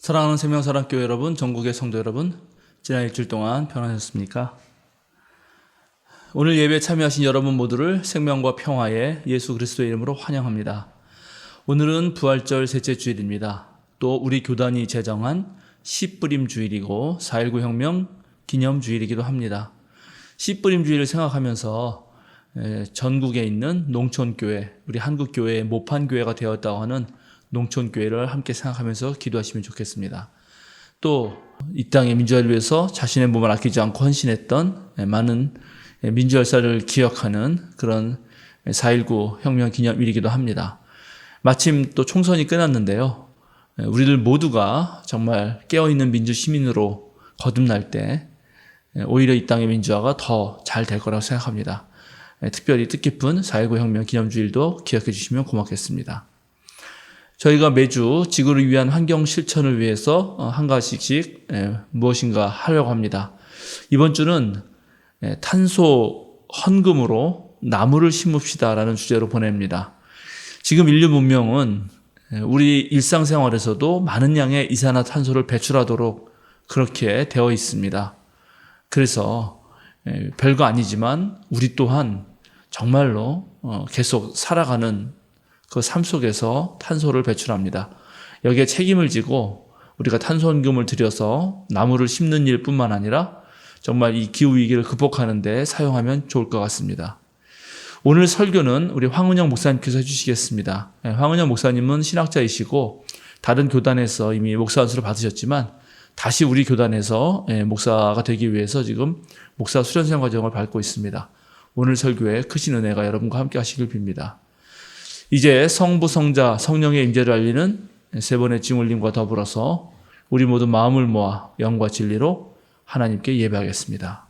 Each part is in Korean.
사랑하는 생명사랑교회 여러분, 전국의 성도 여러분, 지난 일주일 동안 편안하셨습니까? 오늘 예배에 참여하신 여러분 모두를 생명과 평화의 예수 그리스도의 이름으로 환영합니다. 오늘은 부활절 셋째 주일입니다. 또 우리 교단이 제정한 씨뿌림 주일이고 4.19 혁명 기념 주일이기도 합니다. 씨뿌림 주일을 생각하면서 전국에 있는 농촌교회, 우리 한국교회의 모판교회가 되었다고 하는 농촌교회를 함께 생각하면서 기도하시면 좋겠습니다. 또 이 땅의 민주화를 위해서 자신의 몸을 아끼지 않고 헌신했던 많은 민주열사를 기억하는 그런 4.19 혁명 기념일이기도 합니다. 마침 또 총선이 끝났는데요. 우리들 모두가 정말 깨어있는 민주시민으로 거듭날 때 오히려 이 땅의 민주화가 더 잘 될 거라고 생각합니다. 특별히 뜻깊은 4.19 혁명 기념주일도 기억해 주시면 고맙겠습니다. 저희가 매주 지구를 위한 환경 실천을 위해서 한 가지씩 무엇인가 하려고 합니다. 이번 주는 탄소 헌금으로 나무를 심읍시다라는 주제로 보냅니다. 지금 인류 문명은 우리 일상생활에서도 많은 양의 이산화탄소를 배출하도록 그렇게 되어 있습니다. 그래서 별거 아니지만 우리 또한 정말로 계속 살아가는 그 삶 속에서 탄소를 배출합니다. 여기에 책임을 지고 우리가 탄소헌금을 들여서 나무를 심는 일뿐만 아니라 정말 이 기후위기를 극복하는 데 사용하면 좋을 것 같습니다. 오늘 설교는 우리 황은영 목사님께서 해주시겠습니다. 황은영 목사님은 신학자이시고 다른 교단에서 이미 목사 안수를 받으셨지만 다시 우리 교단에서 목사가 되기 위해서 지금 목사 수련생 과정을 밟고 있습니다. 오늘 설교에 크신 은혜가 여러분과 함께 하시길 빕니다. 이제 성부, 성자, 성령의 임재를 알리는 세 번의 징울림과 더불어서 우리 모두 마음을 모아 영과 진리로 하나님께 예배하겠습니다.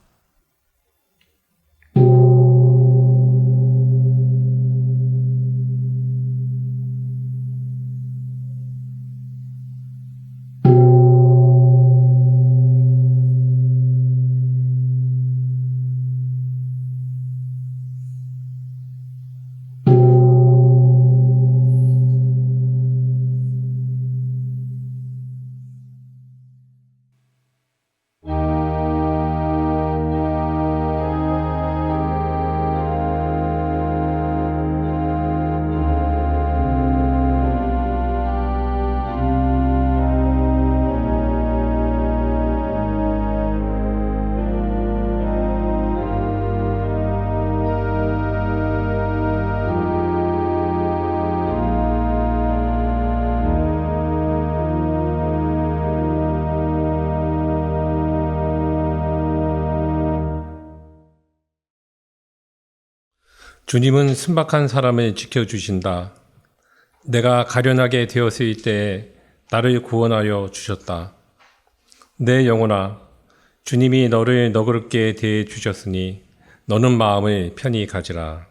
주님은 순박한 사람을 지켜주신다. 내가 가련하게 되었을 때에 나를 구원하여 주셨다. 내 영혼아, 주님이 너를 너그럽게 대해 주셨으니 너는 마음을 편히 가지라.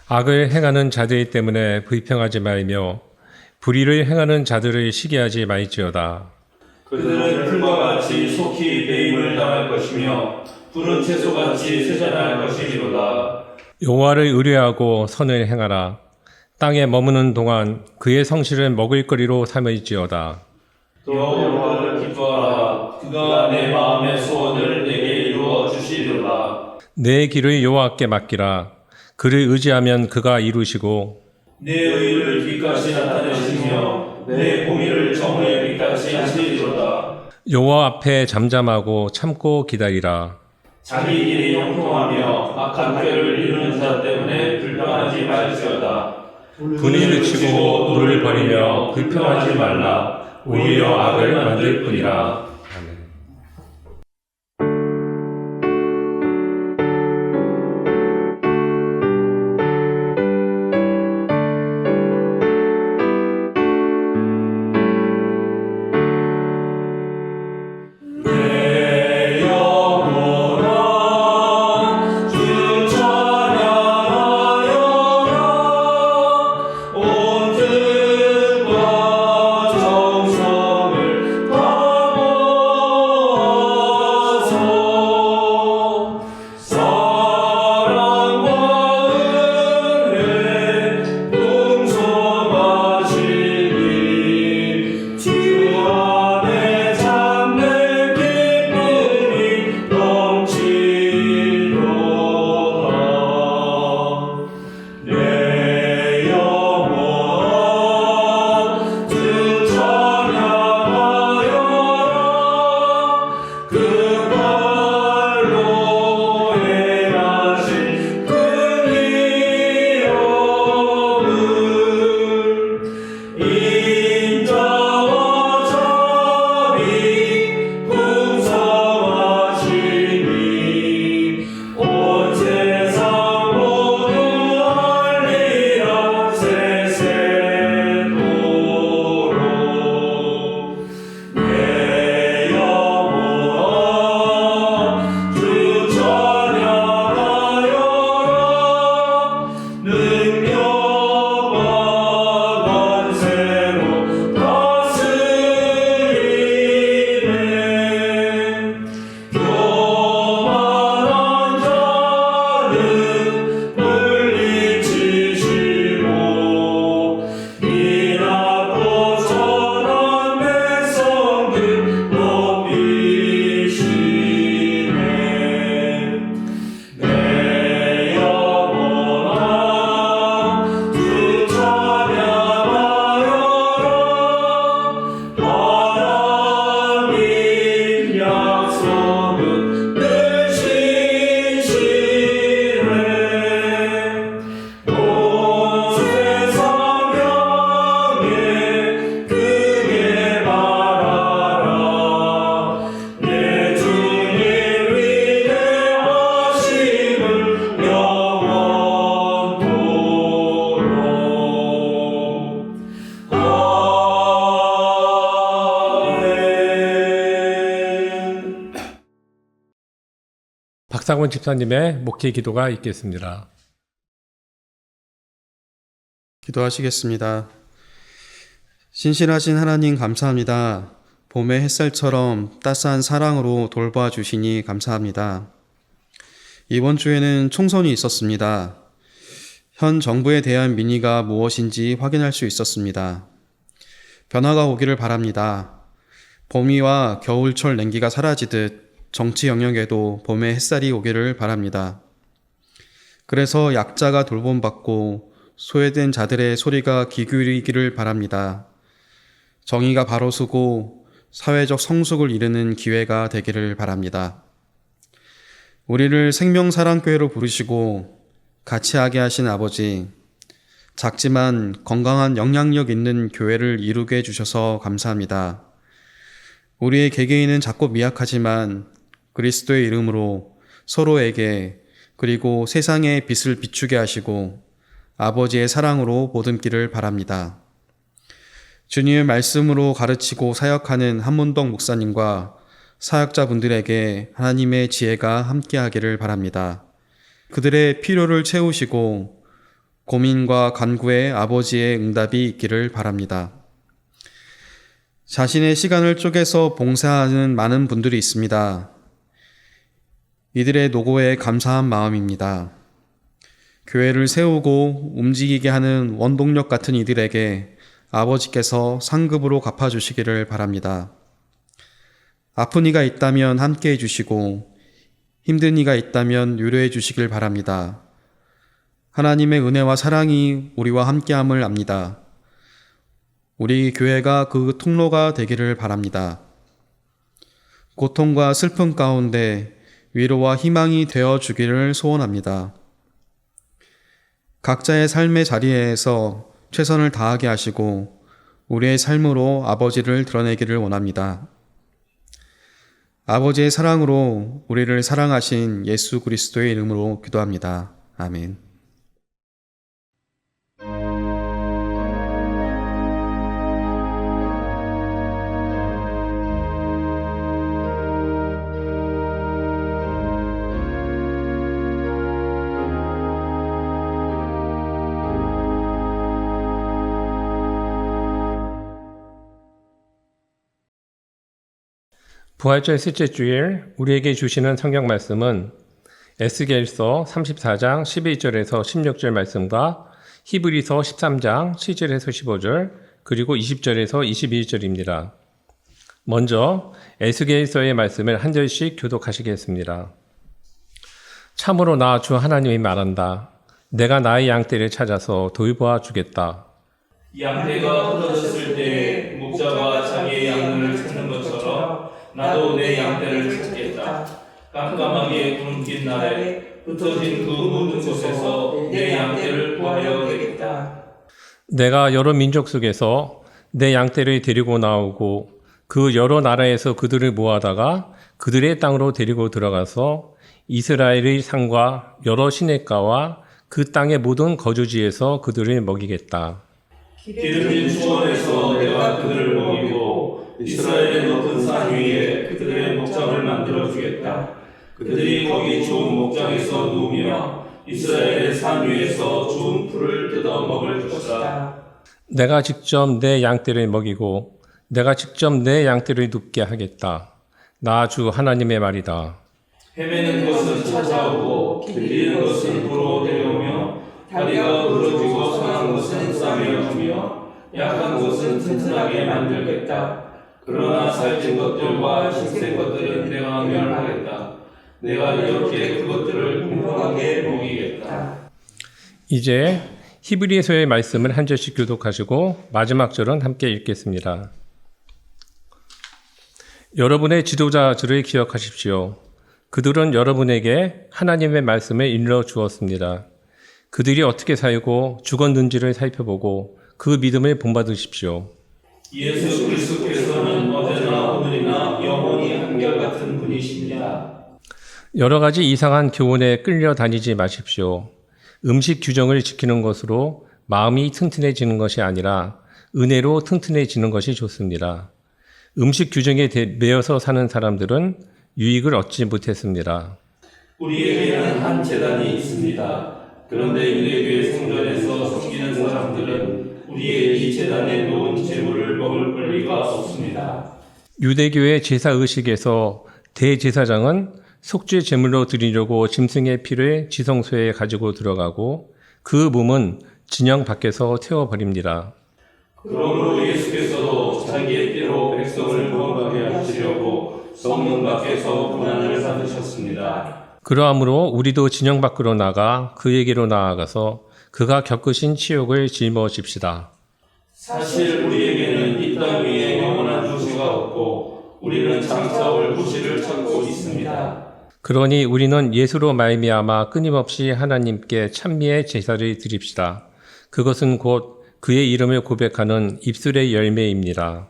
악을 행하는 자들 때문에 불평하지 말며 불의를 행하는 자들을 시기하지 말지어다. 그들은 풀과 같이 속히 배임을 당할 것이며 푸른 채소같이 쇠잔할 것이리로다. 여호와를 의뢰하고 선을 행하라. 땅에 머무는 동안 그의 성실을 먹을거리로 삼을지어다. 여호와를 기뻐하라. 그가 내 마음의 소원을 내게 이루어 주시리로다. 내 길을 여호와께 맡기라. 그를 의지하면 그가 이루시고 내 의를 빛같이 나타내시며 내 공의를 정오의 빛같이 하시리로다. 여호와 앞에 잠잠하고 참고 기다리라. 자기 길이 형통하며 악한 꾀를 이루는 자 때문에 불평하지 말지어다. 분이를 치고 노를 버리며 불평하지 말라. 오히려 악을 만들 뿐이라. 박상원 집사님의 목회 기도가 있겠습니다. 기도하시겠습니다. 신실하신 하나님 감사합니다. 봄의 햇살처럼 따스한 사랑으로 돌봐 주시니 감사합니다. 이번 주에는 총선이 있었습니다. 현 정부에 대한 민의가 무엇인지 확인할 수 있었습니다. 변화가 오기를 바랍니다. 봄이와 겨울철 냉기가 사라지듯 정치 영역에도 봄의 햇살이 오기를 바랍니다. 그래서 약자가 돌봄받고 소외된 자들의 소리가 귀 기울이기를 바랍니다. 정의가 바로 서고 사회적 성숙을 이루는 기회가 되기를 바랍니다. 우리를 생명사랑교회로 부르시고 같이 하게 하신 아버지, 작지만 건강한 영향력 있는 교회를 이루게 해주셔서 감사합니다. 우리의 개개인은 작고 미약하지만 그리스도의 이름으로 서로에게 그리고 세상의 빛을 비추게 하시고 아버지의 사랑으로 보듬기를 바랍니다. 주님의 말씀으로 가르치고 사역하는 한문덕 목사님과 사역자분들에게 하나님의 지혜가 함께하기를 바랍니다. 그들의 필요를 채우시고 고민과 간구에 아버지의 응답이 있기를 바랍니다. 자신의 시간을 쪼개서 봉사하는 많은 분들이 있습니다. 이들의 노고에 감사한 마음입니다. 교회를 세우고 움직이게 하는 원동력 같은 이들에게 아버지께서 상급으로 갚아주시기를 바랍니다. 아픈 이가 있다면 함께 해주시고 힘든 이가 있다면 위로해 주시길 바랍니다. 하나님의 은혜와 사랑이 우리와 함께함을 압니다. 우리 교회가 그 통로가 되기를 바랍니다. 고통과 슬픔 가운데 위로와 희망이 되어 주기를 소원합니다. 각자의 삶의 자리에서 최선을 다하게 하시고 우리의 삶으로 아버지를 드러내기를 원합니다. 아버지의 사랑으로 우리를 사랑하신 예수 그리스도의 이름으로 기도합니다. 아멘. 부활절 셋째 주일 우리에게 주시는 성경 말씀은 에스겔서 34장 12절에서 16절 말씀과 히브리서 13장 7절에서 15절 그리고 20절에서 22절입니다. 먼저 에스겔서의 말씀을 한 절씩 교독하시겠습니다. 참으로 나 주 하나님이 말한다. 내가 나의 양떼를 찾아서 돌보아 주겠다. 양떼가 흩어졌을 때 목자가 자기의 양들을 찾는 것처럼 나도 내 양떼를 찾겠다. 깜깜하게 구름 낀 날에 흩어진 그 모든 곳에서 내 양떼를 구하여 되겠다. 내가 여러 민족 속에서 내 양떼를 데리고 나오고 그 여러 나라에서 그들을 모아다가 그들의 땅으로 데리고 들어가서 이스라엘의 산과 여러 시냇가와 그 땅의 모든 거주지에서 그들을 먹이겠다. 기름진 수원에서 내가 그들을 먹이고 이스라엘의 높은 산 위에 그들의 목장을 만들어 주겠다. 그들이 거기 좋은 목장에서 누우며 이스라엘의 산 위에서 좋은 풀을 뜯어 먹을 것이다. 내가 직접 내 양떼를 먹이고 내가 직접 내 양떼를 눕게 하겠다. 나 주 하나님의 말이다. 헤매는 것은 찾아오고 길리는 것은 도로 데려오며 다리가 부러지고 상한 것은 싸매어 주며 약한 것은 튼튼하게 만들겠다. 그러나 살찐 것들과 신생 것들은 내가 멸하겠다. 내가 이렇게 그것들을 공평하게 먹이겠다. 이제 히브리서의 말씀을 한 절씩 교독하시고 마지막 절은 함께 읽겠습니다. 여러분의 지도자들을 기억하십시오. 그들은 여러분에게 하나님의 말씀을 일러 주었습니다. 그들이 어떻게 살고 죽었는지를 살펴보고 그 믿음을 본받으십시오. 예수 그리스도께서는 어제나 오늘이나 영원히 한결같은 분이십니다. 여러 가지 이상한 교훈에 끌려다니지 마십시오. 음식 규정을 지키는 것으로 마음이 튼튼해지는 것이 아니라 은혜로 튼튼해지는 것이 좋습니다. 음식 규정에 매여서 사는 사람들은 유익을 얻지 못했습니다. 우리에게는 한 제단이 있습니다. 그런데 유대교의 성전에서 섬기는 사람들은 우리의 이 제단에 놓은 제물을 먹을 권리가 없습니다. 유대교의 제사의식에서 대제사장은 속죄 제물로 드리려고 짐승의 피를 지성소에 가지고 들어가고 그 몸은 진영 밖에서 태워버립니다. 그러므로 예수께서도 자기의 띠로 백성을 구원하게 하시려고 성문 밖에서 고난을 받으셨습니다. 그러므로 우리도 진영 밖으로 나가 그에게로 나아가서 그가 겪으신 치욕을 짊어집시다. 사실 우리에게는 이 땅 위에 영원한 도시가 없고 우리는 장차 올 도시를 찾고 있습니다. 그러니 우리는 예수로 말미암아 끊임없이 하나님께 찬미의 제사를 드립시다. 그것은 곧 그의 이름을 고백하는 입술의 열매입니다.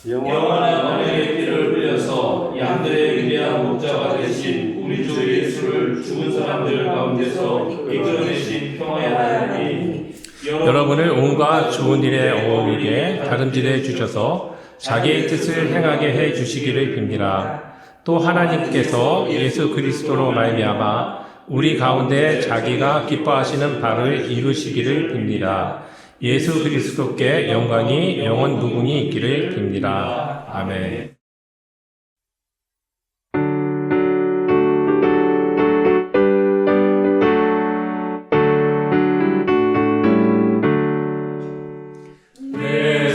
영원한 언약의 피를 흘려서 양들의 위대한 목자가 되신 우리 주 예수를 죽은 사람들 가운데서 이끌어내신 평화의 하나님이 여러분을 온갖 좋은 일에 어울리게 다름질해 주셔서 자기의 뜻을 행하게 해 주시기를 빕니다. 또 하나님께서 예수 그리스도로 말미암아 우리 가운데 자기가 기뻐하시는 바를 이루시기를 빕니다. 예수 그리스도께 영광이 영원 무궁히 있기를 빕니다. 아멘. 내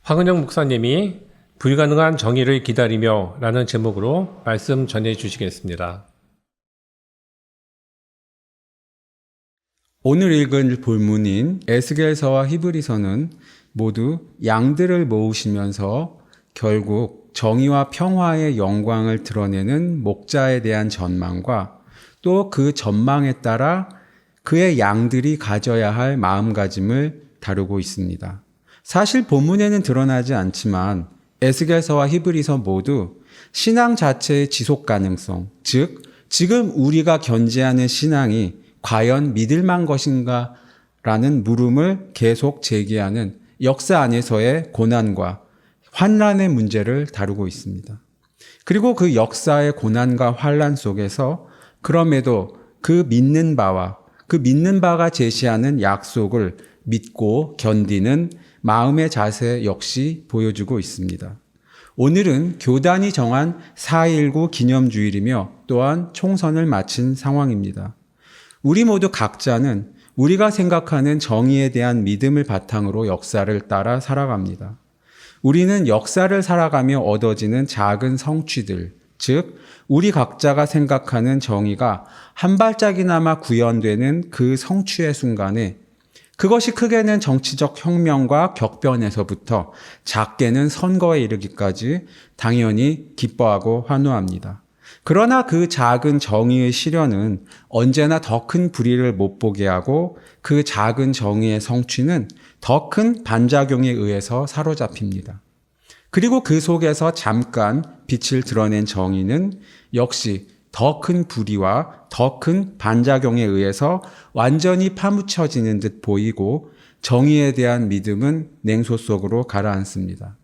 황은영 목사님이 불가능한 정의를 기다리며 라는 제목으로 말씀 전해 주시겠습니다. 오늘 읽은 본문인 에스겔서와 히브리서는 모두 양들을 모으시면서 결국 정의와 평화의 영광을 드러내는 목자에 대한 전망과 또 그 전망에 따라 그의 양들이 가져야 할 마음가짐을 다루고 있습니다. 사실 본문에는 드러나지 않지만 에스겔서와 히브리서 모두 신앙 자체의 지속 가능성, 즉 지금 우리가 견지하는 신앙이 과연 믿을만 것인가 라는 물음을 계속 제기하는 역사 안에서의 고난과 환난의 문제를 다루고 있습니다. 그리고 그 역사의 고난과 환난 속에서 그럼에도 그 믿는 바가 제시하는 약속을 믿고 견디는 마음의 자세 역시 보여주고 있습니다. 오늘은 교단이 정한 4.19 기념주일이며 또한 총선을 마친 상황입니다. 우리 모두 각자는 우리가 생각하는 정의에 대한 믿음을 바탕으로 역사를 따라 살아갑니다. 우리는 역사를 살아가며 얻어지는 작은 성취들, 즉 우리 각자가 생각하는 정의가 한 발짝이나마 구현되는 그 성취의 순간에 그것이 크게는 정치적 혁명과 격변에서부터 작게는 선거에 이르기까지 당연히 기뻐하고 환호합니다. 그러나 그 작은 정의의 실현은 언제나 더 큰 불의를 못 보게 하고 그 작은 정의의 성취는 더 큰 반작용에 의해서 사로잡힙니다. 그리고 그 속에서 잠깐 빛을 드러낸 정의는 역시 더 큰 불의와 더 큰 반작용에 의해서 완전히 파묻혀지는 듯 보이고 정의에 대한 믿음은 냉소 속으로 가라앉습니다.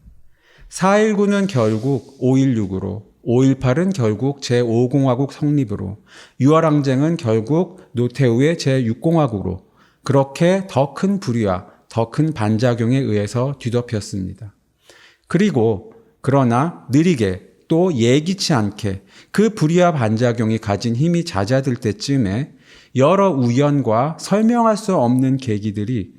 4.19는 결국 5.16으로, 5.18은 결국 제5공화국 성립으로, 6.25항쟁은 결국 노태우의 제6공화국으로 그렇게 더 큰 불의와 더 큰 반작용에 의해서 뒤덮였습니다. 그러나 느리게 또 예기치 않게 그 불의와 반작용이 가진 힘이 잦아들 때쯤에 여러 우연과 설명할 수 없는 계기들이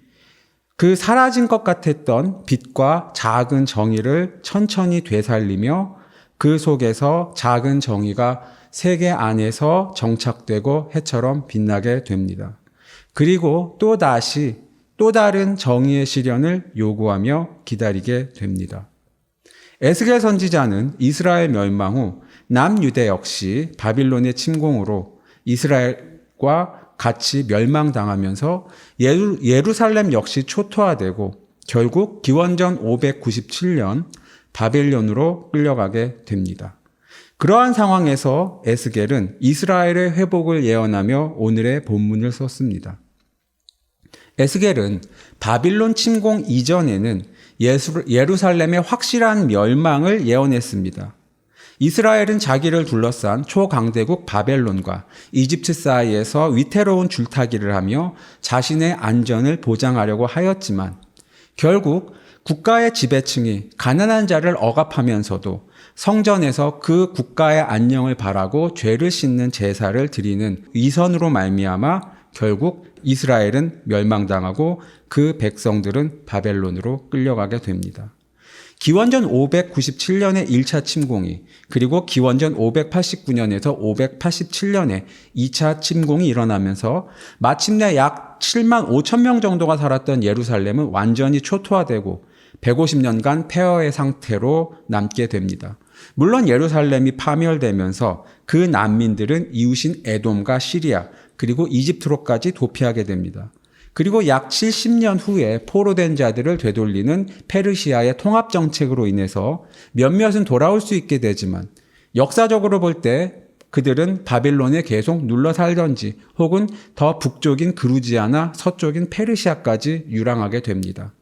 그 사라진 것 같았던 빛과 작은 정의를 천천히 되살리며 그 속에서 작은 정의가 세계 안에서 정착되고 해처럼 빛나게 됩니다. 그리고 또다시 또 다른 정의의 실현을 요구하며 기다리게 됩니다. 에스겔 선지자는 이스라엘 멸망 후 남유대 역시 바빌론의 침공으로 이스라엘과 같이 멸망당하면서 예루살렘 역시 초토화되고 결국 기원전 597년 바벨론으로 끌려가게 됩니다. 그러한 상황에서 에스겔은 이스라엘의 회복을 예언하며 오늘의 본문을 썼습니다. 에스겔은 바빌론 침공 이전에는 예루살렘의 확실한 멸망을 예언했습니다. 이스라엘은 자기를 둘러싼 초강대국 바벨론과 이집트 사이에서 위태로운 줄타기를 하며 자신의 안전을 보장하려고 하였지만 결국 국가의 지배층이 가난한 자를 억압하면서도 성전에서 그 국가의 안녕을 바라고 죄를 씻는 제사를 드리는 위선으로 말미암아 결국 이스라엘은 멸망당하고 그 백성들은 바벨론으로 끌려가게 됩니다. 기원전 597년의 1차 침공이 그리고 기원전 589년에서 587년에 2차 침공이 일어나면서 마침내 약 7만 5천 명 정도가 살았던 예루살렘은 완전히 초토화되고 150년간 폐허의 상태로 남게 됩니다. 물론 예루살렘이 파멸되면서 그 난민들은 이웃인 에돔과 시리아 그리고 이집트로까지 도피하게 됩니다. 그리고 약 70년 후에 포로된 자들을 되돌리는 페르시아의 통합 정책으로 인해서 몇몇은 돌아올 수 있게 되지만 역사적으로 볼 때 그들은 바빌론에 계속 눌러 살던지 혹은 더 북쪽인 그루지아나 서쪽인 페르시아까지 유랑하게 됩니다.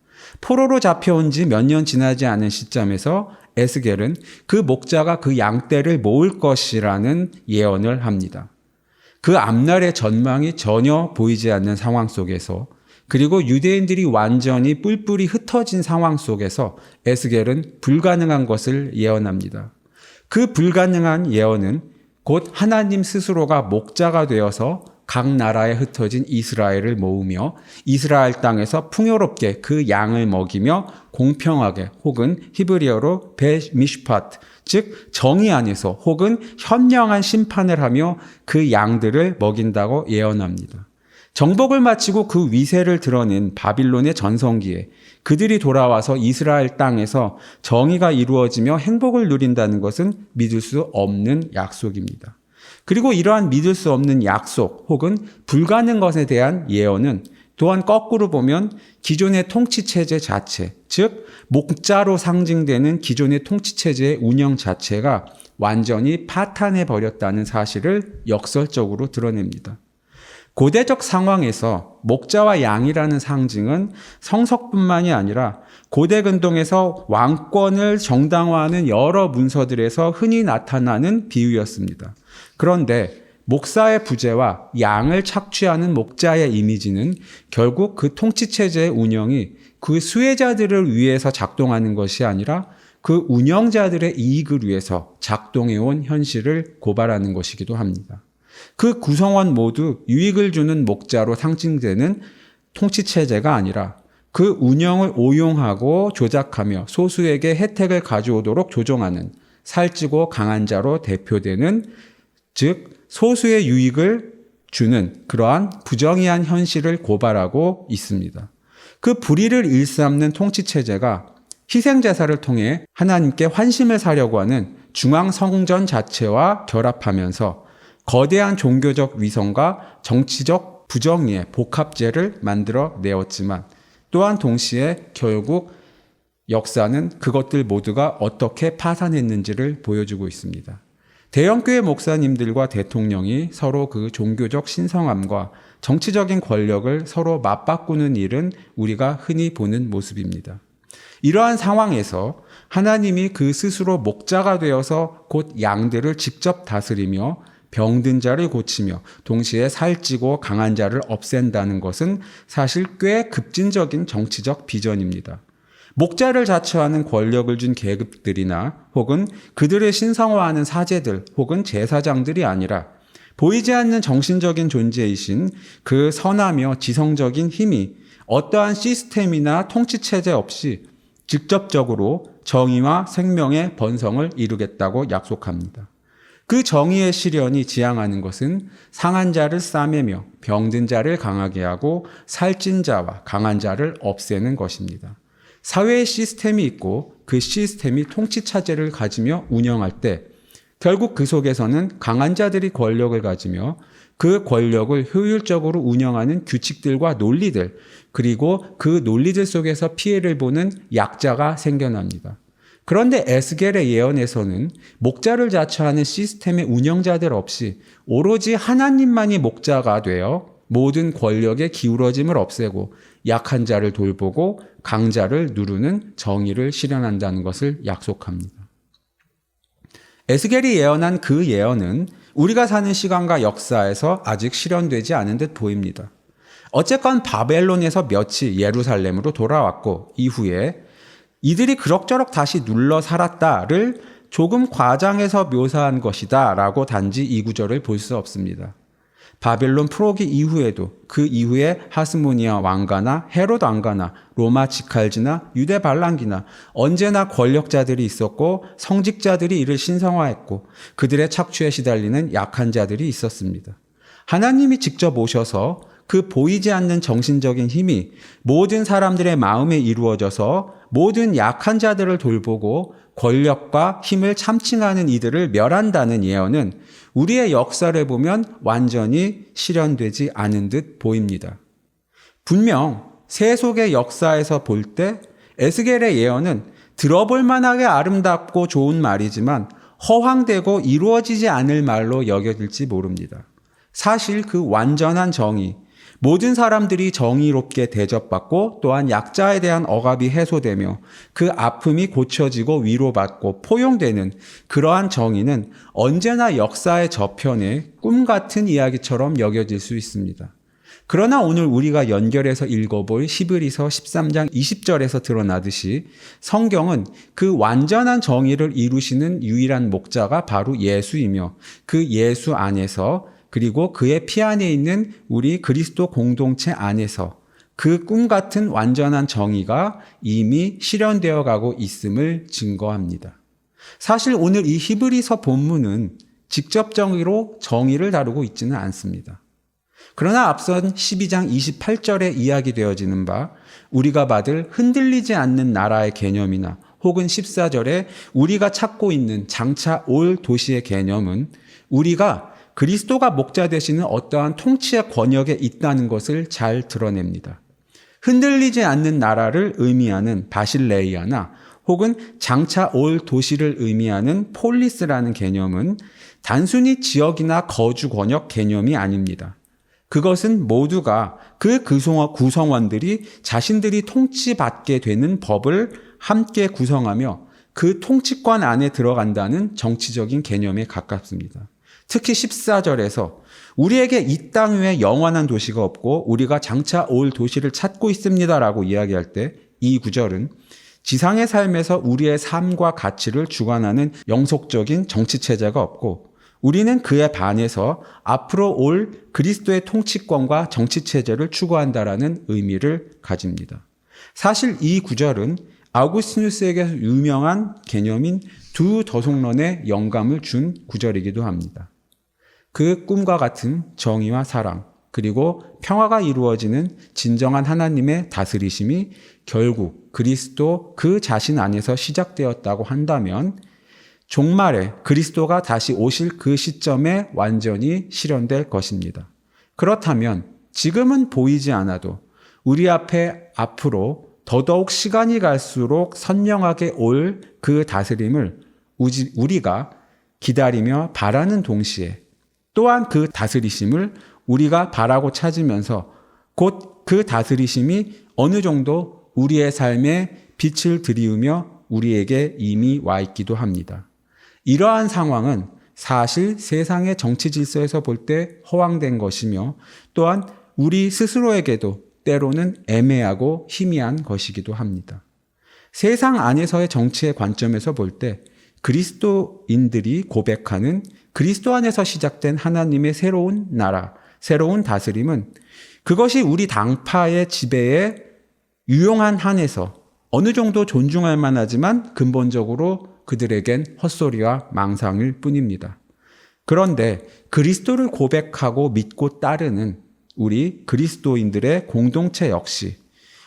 포로로 잡혀온 지 몇 년 지나지 않은 시점에서 에스겔은 그 목자가 그 양떼를 모을 것이라는 예언을 합니다. 그 앞날의 전망이 전혀 보이지 않는 상황 속에서 그리고 유대인들이 완전히 뿔뿔이 흩어진 상황 속에서 에스겔은 불가능한 것을 예언합니다. 그 불가능한 예언은 곧 하나님 스스로가 목자가 되어서 각 나라에 흩어진 이스라엘을 모으며 이스라엘 땅에서 풍요롭게 그 양을 먹이며 공평하게 혹은 히브리어로 베미슈파트, 즉 정의 안에서 혹은 현명한 심판을 하며 그 양들을 먹인다고 예언합니다. 정복을 마치고 그 위세를 드러낸 바빌론의 전성기에 그들이 돌아와서 이스라엘 땅에서 정의가 이루어지며 행복을 누린다는 것은 믿을 수 없는 약속입니다. 그리고 이러한 믿을 수 없는 약속 혹은 불가능한 것에 대한 예언은 또한 거꾸로 보면 기존의 통치체제 자체, 즉 목자로 상징되는 기존의 통치체제의 운영 자체가 완전히 파탄해 버렸다는 사실을 역설적으로 드러냅니다. 고대적 상황에서 목자와 양이라는 상징은 성석뿐만이 아니라 고대 근동에서 왕권을 정당화하는 여러 문서들에서 흔히 나타나는 비유였습니다. 그런데 목사의 부재와 양을 착취하는 목자의 이미지는 결국 그 통치체제의 운영이 그 수혜자들을 위해서 작동하는 것이 아니라 그 운영자들의 이익을 위해서 작동해온 현실을 고발하는 것이기도 합니다. 그 구성원 모두 유익을 주는 목자로 상징되는 통치체제가 아니라 그 운영을 오용하고 조작하며 소수에게 혜택을 가져오도록 조종하는 살찌고 강한 자로 대표되는, 즉 소수의 유익을 주는 그러한 부정의한 현실을 고발하고 있습니다. 그 불의를 일삼는 통치체제가 희생제사를 통해 하나님께 환심을 사려고 하는 중앙성전 자체와 결합하면서 거대한 종교적 위선과 정치적 부정의의 복합제를 만들어 내었지만 또한 동시에 결국 역사는 그것들 모두가 어떻게 파산했는지를 보여주고 있습니다. 대형교회 목사님들과 대통령이 서로 그 종교적 신성함과 정치적인 권력을 서로 맞바꾸는 일은 우리가 흔히 보는 모습입니다. 이러한 상황에서 하나님이 그 스스로 목자가 되어서 곧 양들을 직접 다스리며 병든 자를 고치며 동시에 살찌고 강한 자를 없앤다는 것은 사실 꽤 급진적인 정치적 비전입니다. 목자를 자처하는 권력을 준 계급들이나 혹은 그들을 신성화하는 사제들 혹은 제사장들이 아니라 보이지 않는 정신적인 존재이신 그 선하며 지성적인 힘이 어떠한 시스템이나 통치체제 없이 직접적으로 정의와 생명의 번성을 이루겠다고 약속합니다. 그 정의의 실현이 지향하는 것은 상한 자를 싸매며 병든 자를 강하게 하고 살찐 자와 강한 자를 없애는 것입니다. 사회의 시스템이 있고 그 시스템이 통치체제를 가지며 운영할 때 결국 그 속에서는 강한 자들이 권력을 가지며 그 권력을 효율적으로 운영하는 규칙들과 논리들, 그리고 그 논리들 속에서 피해를 보는 약자가 생겨납니다. 그런데 에스겔의 예언에서는 목자를 자처하는 시스템의 운영자들 없이 오로지 하나님만이 목자가 되어 모든 권력의 기울어짐을 없애고 약한 자를 돌보고 강자를 누르는 정의를 실현한다는 것을 약속합니다. 에스겔이 예언한 그 예언은 우리가 사는 시간과 역사에서 아직 실현되지 않은 듯 보입니다. 어쨌건 바벨론에서 며칠 예루살렘으로 돌아왔고 이후에 이들이 그럭저럭 다시 눌러 살았다를 조금 과장해서 묘사한 것이다 라고 단지 이 구절을 볼 수 없습니다. 바벨론 포로기 이후에도 그 이후에 하스모니아 왕가나 헤롯 왕가나 로마 지칼지나 유대 반란기나 언제나 권력자들이 있었고 성직자들이 이를 신성화했고 그들의 착취에 시달리는 약한 자들이 있었습니다. 하나님이 직접 오셔서 그 보이지 않는 정신적인 힘이 모든 사람들의 마음에 이루어져서 모든 약한 자들을 돌보고 권력과 힘을 참칭하는 이들을 멸한다는 예언은 우리의 역사를 보면 완전히 실현되지 않은 듯 보입니다. 분명 세속의 역사에서 볼 때 에스겔의 예언은 들어볼 만하게 아름답고 좋은 말이지만 허황되고 이루어지지 않을 말로 여겨질지 모릅니다. 사실 그 완전한 정의, 모든 사람들이 정의롭게 대접받고 또한 약자에 대한 억압이 해소되며 그 아픔이 고쳐지고 위로받고 포용되는 그러한 정의는 언제나 역사의 저편에 꿈 같은 이야기처럼 여겨질 수 있습니다. 그러나 오늘 우리가 연결해서 읽어볼 히브리서 13장 20절에서 드러나듯이 성경은 그 완전한 정의를 이루시는 유일한 목자가 바로 예수이며 그 예수 안에서 그리고 그의 피 안에 있는 우리 그리스도 공동체 안에서 그 꿈 같은 완전한 정의가 이미 실현되어 가고 있음을 증거합니다. 사실 오늘 이 히브리서 본문은 직접적으로 정의를 다루고 있지는 않습니다. 그러나 앞선 12장 28절에 이야기되어지는 바 우리가 받을 흔들리지 않는 나라의 개념이나 혹은 14절에 우리가 찾고 있는 장차 올 도시의 개념은 우리가 그리스도가 목자 되시는 어떠한 통치의 권역에 있다는 것을 잘 드러냅니다. 흔들리지 않는 나라를 의미하는 바실레이아나 혹은 장차 올 도시를 의미하는 폴리스라는 개념은 단순히 지역이나 거주 권역 개념이 아닙니다. 그것은 모두가 그 구성원들이 자신들이 통치받게 되는 법을 함께 구성하며 그 통치권 안에 들어간다는 정치적인 개념에 가깝습니다. 특히 14절에서 우리에게 이 땅 위에 영원한 도시가 없고 우리가 장차 올 도시를 찾고 있습니다라고 이야기할 때 이 구절은 지상의 삶에서 우리의 삶과 가치를 주관하는 영속적인 정치체제가 없고 우리는 그에 반해서 앞으로 올 그리스도의 통치권과 정치체제를 추구한다라는 의미를 가집니다. 사실 이 구절은 아우구스티누스에게 유명한 개념인 두 더속론에 영감을 준 구절이기도 합니다. 그 꿈과 같은 정의와 사랑, 그리고 평화가 이루어지는 진정한 하나님의 다스리심이 결국 그리스도 그 자신 안에서 시작되었다고 한다면 종말에 그리스도가 다시 오실 그 시점에 완전히 실현될 것입니다. 그렇다면 지금은 보이지 않아도 우리 앞에 앞으로 더더욱 시간이 갈수록 선명하게 올 그 다스림을 우리가 기다리며 바라는 동시에 또한 그 다스리심을 우리가 바라고 찾으면서 곧 그 다스리심이 어느 정도 우리의 삶에 빛을 들이우며 우리에게 이미 와 있기도 합니다. 이러한 상황은 사실 세상의 정치 질서에서 볼 때 허황된 것이며 또한 우리 스스로에게도 때로는 애매하고 희미한 것이기도 합니다. 세상 안에서의 정치의 관점에서 볼 때 그리스도인들이 고백하는 그리스도 안에서 시작된 하나님의 새로운 나라, 새로운 다스림은 그것이 우리 당파의 지배에 유용한 한에서 어느 정도 존중할 만하지만 근본적으로 그들에겐 헛소리와 망상일 뿐입니다. 그런데 그리스도를 고백하고 믿고 따르는 우리 그리스도인들의 공동체 역시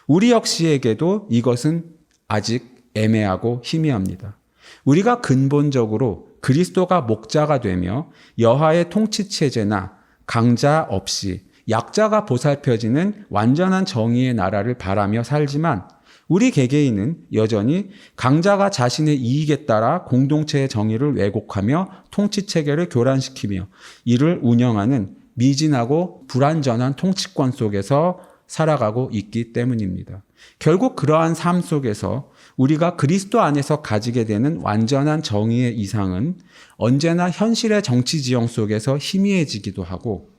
우리 역시에게도 이것은 아직 애매하고 희미합니다. 우리가 근본적으로 그리스도가 목자가 되며 여하의 통치체제나 강자 없이 약자가 보살펴지는 완전한 정의의 나라를 바라며 살지만 우리 개개인은 여전히 강자가 자신의 이익에 따라 공동체의 정의를 왜곡하며 통치체계를 교란시키며 이를 운영하는 미진하고 불완전한 통치권 속에서 살아가고 있기 때문입니다. 결국 그러한 삶 속에서 우리가 그리스도 안에서 가지게 되는 완전한 정의의 이상은 언제나 현실의 정치 지형 속에서 희미해지기도 하고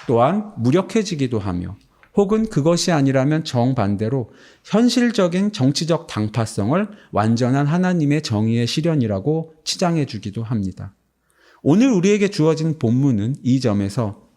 또한 무력해지기도 하며 혹은 그것이 아니라면 정반대로 현실적인 정치적 당파성을 완전한 하나님의 정의의 실현이라고 치장해 주기도 합니다. 오늘 우리에게 주어진 본문은 이 점에서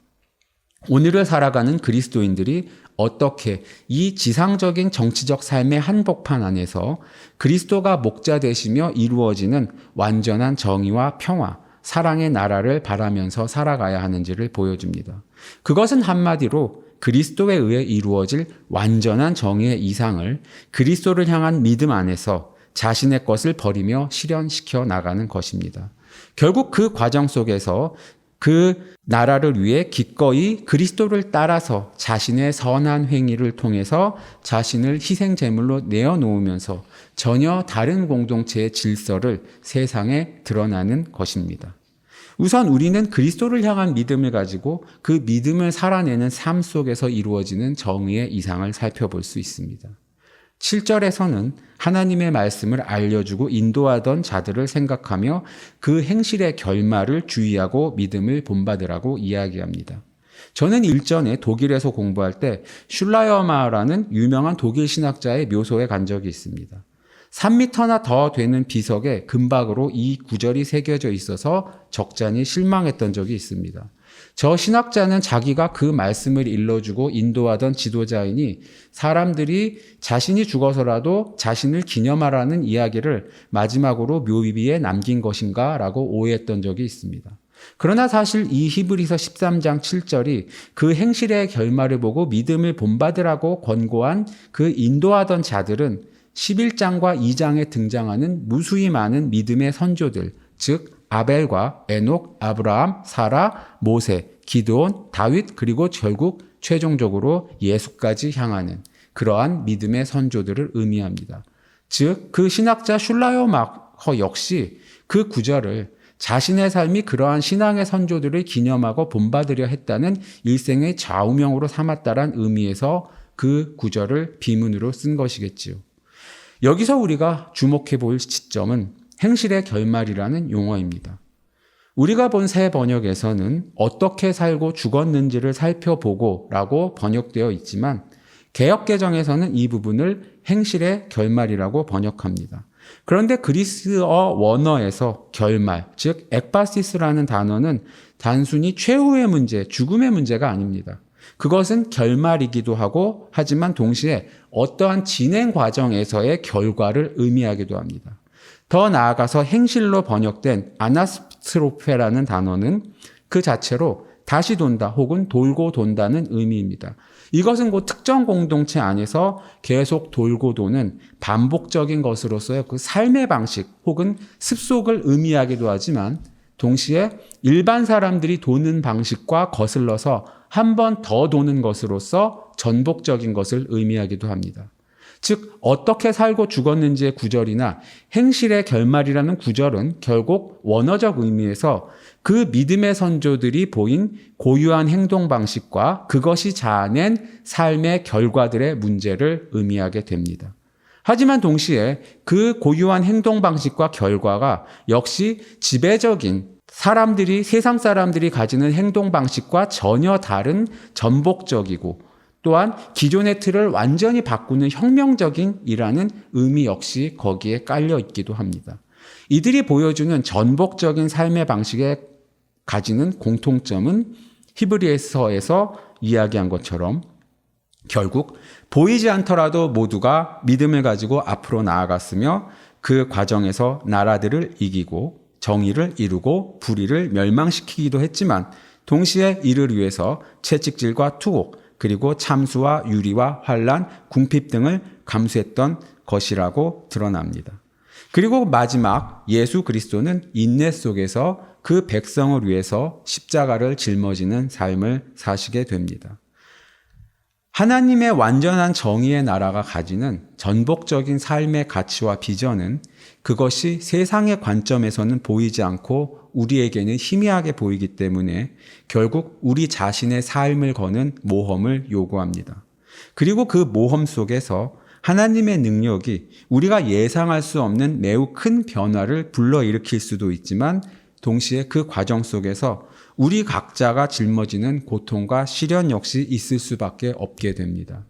오늘을 살아가는 그리스도인들이 어떻게 이 지상적인 정치적 삶의 한복판 안에서 그리스도가 목자 되시며 이루어지는 완전한 정의와 평화, 사랑의 나라를 바라면서 살아가야 하는지를 보여줍니다. 그것은 한마디로 그리스도에 의해 이루어질 완전한 정의의 이상을 그리스도를 향한 믿음 안에서 자신의 것을 버리며 실현시켜 나가는 것입니다. 결국 그 과정 속에서 그 나라를 위해 기꺼이 그리스도를 따라서 자신의 선한 행위를 통해서 자신을 희생 제물로 내어놓으면서 전혀 다른 공동체의 질서를 세상에 드러나는 것입니다. 우선 우리는 그리스도를 향한 믿음을 가지고 그 믿음을 살아내는 삶 속에서 이루어지는 정의의 이상을 살펴볼 수 있습니다. 7절에서는 하나님의 말씀을 알려주고 인도하던 자들을 생각하며 그 행실의 결말을 주의하고 믿음을 본받으라고 이야기합니다. 저는 일전에 독일에서 공부할 때 슐라이어마라는 유명한 독일 신학자의 묘소에 간 적이 있습니다. 3m나 더 되는 비석에 금박으로 이 구절이 새겨져 있어서 적잖이 실망했던 적이 있습니다. 저 신학자는 자기가 그 말씀을 일러주고 인도하던 지도자이니 사람들이 자신이 죽어서라도 자신을 기념하라는 이야기를 마지막으로 묘비에 남긴 것인가 라고 오해했던 적이 있습니다. 그러나 사실 이 히브리서 13장 7절이 그 행실의 결말을 보고 믿음을 본받으라고 권고한 그 인도하던 자들은 11장과 2장에 등장하는 무수히 많은 믿음의 선조들, 즉 아벨과 에녹, 아브라함, 사라, 모세, 기드온, 다윗, 그리고 결국 최종적으로 예수까지 향하는 그러한 믿음의 선조들을 의미합니다. 즉 그 신학자 슐라요마커 역시 그 구절을 자신의 삶이 그러한 신앙의 선조들을 기념하고 본받으려 했다는 일생의 좌우명으로 삼았다란 의미에서 그 구절을 비문으로 쓴 것이겠지요. 여기서 우리가 주목해 볼 시점은 행실의 결말이라는 용어입니다. 우리가 본 새 번역에서는 어떻게 살고 죽었는지를 살펴보고 라고 번역되어 있지만 개역개정에서는 이 부분을 행실의 결말이라고 번역합니다. 그런데 그리스어 원어에서 결말, 즉 ekbasis 단어는 단순히 최후의 문제, 죽음의 문제가 아닙니다. 그것은 결말이기도 하고 하지만 동시에 어떠한 진행 과정에서의 결과를 의미하기도 합니다. 더 나아가서 행실로 번역된 아나스트로페라는 단어는 그 자체로 다시 돈다 혹은 돌고 돈다는 의미입니다. 이것은 곧 특정 공동체 안에서 계속 돌고 도는 반복적인 것으로서의 그 삶의 방식 혹은 습속을 의미하기도 하지만 동시에 일반 사람들이 도는 방식과 거슬러서 한 번 더 도는 것으로서 전복적인 것을 의미하기도 합니다. 즉 어떻게 살고 죽었는지의 구절이나 행실의 결말이라는 구절은 결국 원어적 의미에서 그 믿음의 선조들이 보인 고유한 행동 방식과 그것이 자아낸 삶의 결과들의 문제를 의미하게 됩니다. 하지만 동시에 그 고유한 행동 방식과 결과가 역시 지배적인 세상 사람들이 가지는 행동 방식과 전혀 다른 전복적이고 또한 기존의 틀을 완전히 바꾸는 혁명적인 이라는 의미 역시 거기에 깔려 있기도 합니다. 이들이 보여주는 전복적인 삶의 방식에 가지는 공통점은 히브리서에서 이야기한 것처럼 결국 보이지 않더라도 모두가 믿음을 가지고 앞으로 나아갔으며 그 과정에서 나라들을 이기고 정의를 이루고 불의를 멸망시키기도 했지만 동시에 이를 위해서 채찍질과 투옥 그리고 참수와 유리와 환란, 궁핍 등을 감수했던 것이라고 드러납니다. 그리고 마지막 예수 그리스도는 인내 속에서 그 백성을 위해서 십자가를 짊어지는 삶을 사시게 됩니다. 하나님의 완전한 정의의 나라가 가지는 전복적인 삶의 가치와 비전은 그것이 세상의 관점에서는 보이지 않고 우리에게는 희미하게 보이기 때문에 결국 우리 자신의 삶을 거는 모험을 요구합니다. 그리고 그 모험 속에서 하나님의 능력이 우리가 예상할 수 없는 매우 큰 변화를 불러일으킬 수도 있지만 동시에 그 과정 속에서 우리 각자가 짊어지는 고통과 시련 역시 있을 수밖에 없게 됩니다.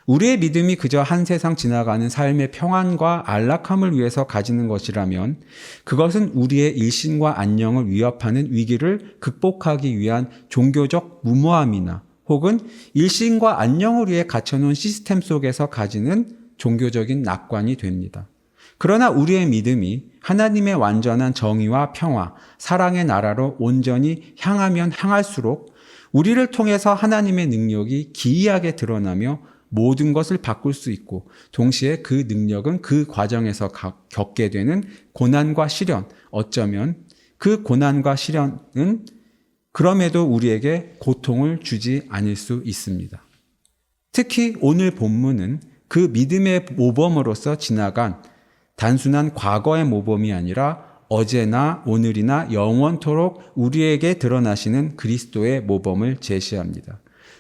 우리의 믿음이 그저 한 세상 지나가는 삶의 평안과 안락함을 위해서 가지는 것이라면 그것은 우리의 일신과 안녕을 위협하는 위기를 극복하기 위한 종교적 무모함이나 혹은 일신과 안녕을 위해 갖춰놓은 시스템 속에서 가지는 종교적인 낙관이 됩니다. 그러나 우리의 믿음이 하나님의 완전한 정의와 평화, 사랑의 나라로 온전히 향하면 향할수록 우리를 통해서 하나님의 능력이 기이하게 드러나며 모든 것을 바꿀 수 있고 동시에 그 능력은 그 과정에서 겪게 되는 고난과 시련, 어쩌면 그 고난과 시련은 그럼에도 우리에게 고통을 주지 않을 수 있습니다. 특히 오늘 본문은 그 믿음의 모범으로서 지나간 단순한 과거의 모범이 아니라 어제나 오늘이나 영원토록 우리에게 드러나시는 그리스도의 모범을 제시합니다.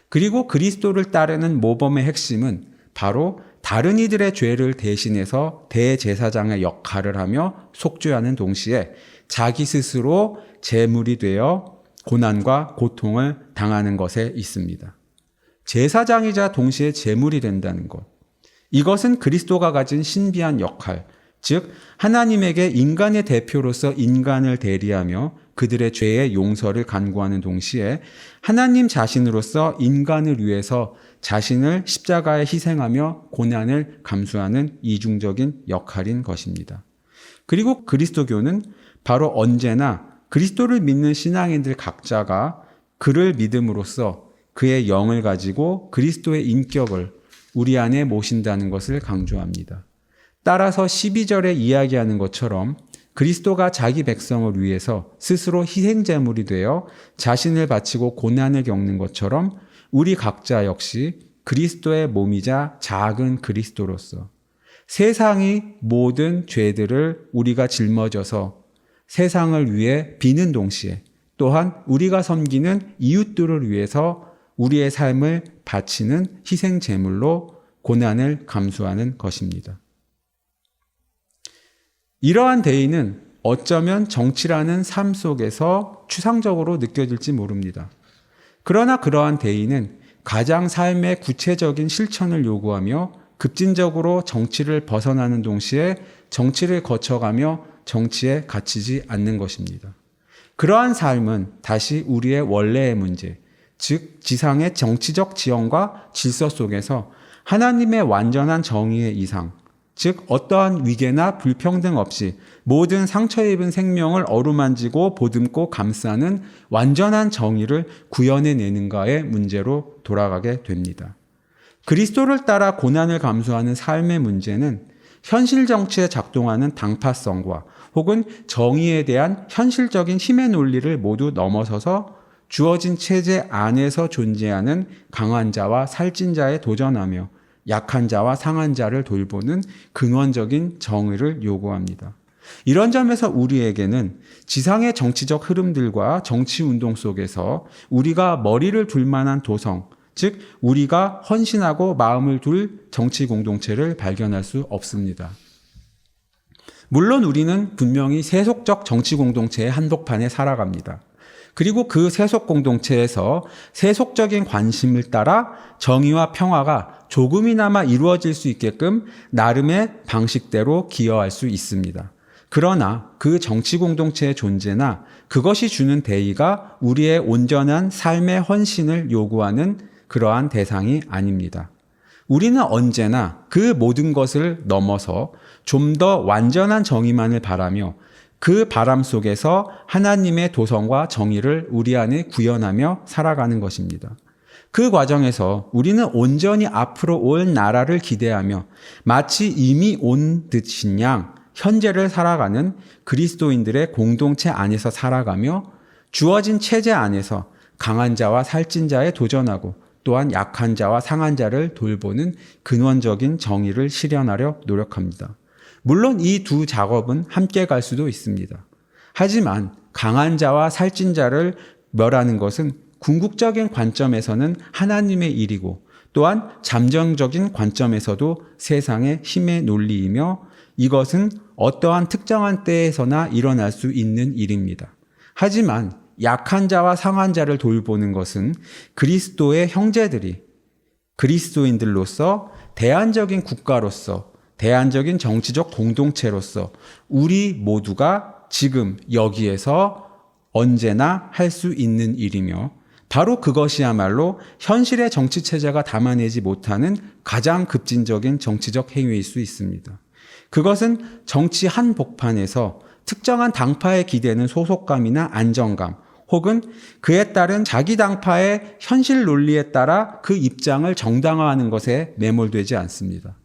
그리고 그리스도를 따르는 모범의 핵심은 바로 다른 이들의 죄를 대신해서 대제사장의 역할을 하며 속죄하는 동시에 자기 스스로 제물이 되어 고난과 고통을 당하는 것에 있습니다. 제사장이자 동시에 제물이 된다는 것. 이것은 그리스도가 가진 신비한 역할, 즉 하나님에게 인간의 대표로서 인간을 대리하며 그들의 죄의 용서를 간구하는 동시에 하나님 자신으로서 인간을 위해서 자신을 십자가에 희생하며 고난을 감수하는 이중적인 역할인 것입니다. 그리고 그리스도교는 바로 언제나 그리스도를 믿는 신앙인들 각자가 그를 믿음으로써 그의 영을 가지고 그리스도의 인격을 우리 안에 모신다는 것을 강조합니다. 따라서 12절에 이야기하는 것처럼 그리스도가 자기 백성을 위해서 스스로 희생제물이 되어 자신을 바치고 고난을 겪는 것처럼 우리 각자 역시 그리스도의 몸이자 작은 그리스도로서 세상이 모든 죄들을 우리가 짊어져서 세상을 위해 비는 동시에 또한 우리가 섬기는 이웃들을 위해서 우리의 삶을 바치는 희생제물로 고난을 감수하는 것입니다. 이러한 대의는 어쩌면 정치라는 삶 속에서 추상적으로 느껴질지 모릅니다. 그러나 그러한 대의는 가장 삶의 구체적인 실천을 요구하며 급진적으로 정치를 벗어나는 동시에 정치를 거쳐가며 정치에 갇히지 않는 것입니다. 그러한 삶은 다시 우리의 원래의 문제, 즉 지상의 정치적 지형과 질서 속에서 하나님의 완전한 정의의 이상, 즉 어떠한 위계나 불평등 없이 모든 상처 입은 생명을 어루만지고 보듬고 감싸는 완전한 정의를 구현해내는가의 문제로 돌아가게 됩니다. 그리스도를 따라 고난을 감수하는 삶의 문제는 현실 정치에 작동하는 당파성과 혹은 정의에 대한 현실적인 힘의 논리를 모두 넘어서서 주어진 체제 안에서 존재하는 강한 자와 살찐 자에 도전하며 약한 자와 상한 자를 돌보는 근원적인 정의를 요구합니다. 이런 점에서 우리에게는 지상의 정치적 흐름들과 정치 운동 속에서 우리가 머리를 둘 만한 도성, 즉 우리가 헌신하고 마음을 둘 정치 공동체를 발견할 수 없습니다. 물론 우리는 분명히 세속적 정치 공동체의 한복판에 살아갑니다. 그리고 그 세속 공동체에서 세속적인 관심을 따라 정의와 평화가 조금이나마 이루어질 수 있게끔 나름의 방식대로 기여할 수 있습니다. 그러나 그 정치 공동체의 존재나 그것이 주는 대의가 우리의 온전한 삶의 헌신을 요구하는 그러한 대상이 아닙니다. 우리는 언제나 그 모든 것을 넘어서 좀 더 완전한 정의만을 바라며 그 바람 속에서 하나님의 도성과 정의를 우리 안에 구현하며 살아가는 것입니다. 그 과정에서 우리는 온전히 앞으로 올 나라를 기대하며 마치 이미 온 듯인 양 현재를 살아가는 그리스도인들의 공동체 안에서 살아가며 주어진 체제 안에서 강한 자와 살찐 자에 도전하고 또한 약한 자와 상한 자를 돌보는 근원적인 정의를 실현하려 노력합니다. 물론 이 두 작업은 함께 갈 수도 있습니다. 하지만 강한 자와 살찐 자를 멸하는 것은 궁극적인 관점에서는 하나님의 일이고 또한 잠정적인 관점에서도 세상의 힘의 논리이며 이것은 어떠한 특정한 때에서나 일어날 수 있는 일입니다. 하지만 약한 자와 상한 자를 돌보는 것은 그리스도의 형제들이 그리스도인들로서 대안적인 국가로서 대안적인 정치적 공동체로서 우리 모두가 지금 여기에서 언제나 할 수 있는 일이며 바로 그것이야말로 현실의 정치 체제가 담아내지 못하는 가장 급진적인 정치적 행위일 수 있습니다. 그것은 정치 한복판에서 특정한 당파에 기대는 소속감이나 안정감 혹은 그에 따른 자기 당파의 현실 논리에 따라 그 입장을 정당화하는 것에 매몰되지 않습니다.